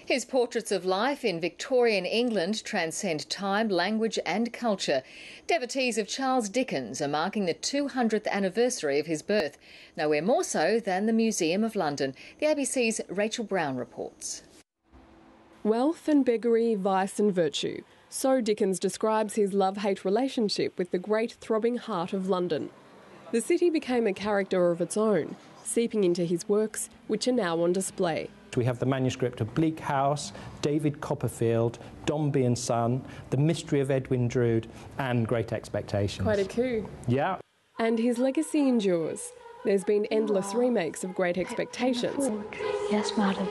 His portraits of life in Victorian England transcend time, language and culture. Devotees of Charles Dickens are marking the 200th anniversary of his birth, nowhere more so than the Museum of London. The ABC's Rachel Brown reports. Wealth and beggary, vice and virtue. So Dickens describes his love-hate relationship with the great throbbing heart of London. The city became a character of its own, seeping into his works, which are now on display. We have the manuscript of Bleak House, David Copperfield, Dombey and Son, The Mystery of Edwin Drood and Great Expectations. Quite a coup. Yeah. And his legacy endures. There's been endless remakes of Great Expectations. Yes, madam.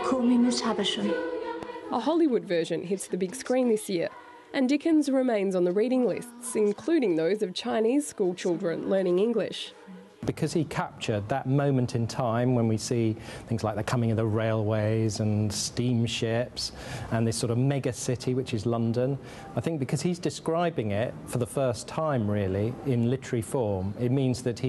Call me Miss Havisham. A Hollywood version hits the big screen this year, and Dickens remains on the reading lists, including those of Chinese school children learning English. Because he captured that moment in time when we see things like the coming of the railways and steamships and this sort of mega city which is London, I think because he's describing it for the first time really in literary form, it means that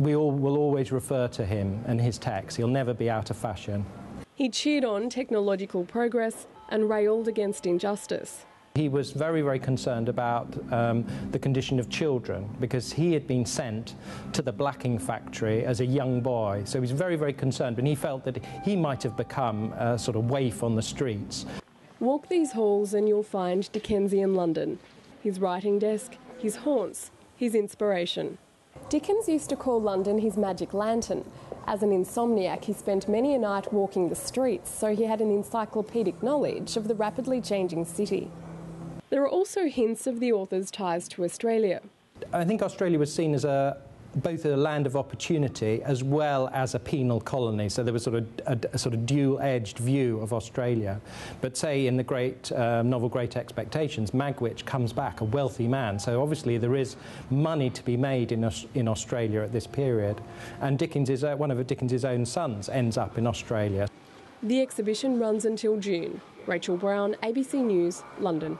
we all will always refer to him and his text. He'll never be out of fashion. He cheered on technological progress and railed against injustice. He was very, very concerned about the condition of children because he had been sent to the blacking factory as a young boy. So he was very, very concerned, and he felt that he might have become a sort of waif on the streets. Walk these halls and you'll find Dickensian London. His writing desk, his haunts, his inspiration. Dickens used to call London his magic lantern. As an insomniac, he spent many a night walking the streets, so he had an encyclopedic knowledge of the rapidly changing city. There are also hints of the author's ties to Australia. I think Australia was seen as both a land of opportunity as well as a penal colony, so there was sort of a sort of dual-edged view of Australia. But say in the great novel Great Expectations, Magwitch comes back a wealthy man, so obviously there is money to be made in Australia at this period. And one of Dickens's own sons ends up in Australia. The exhibition runs until June. Rachel Brown, ABC News, London.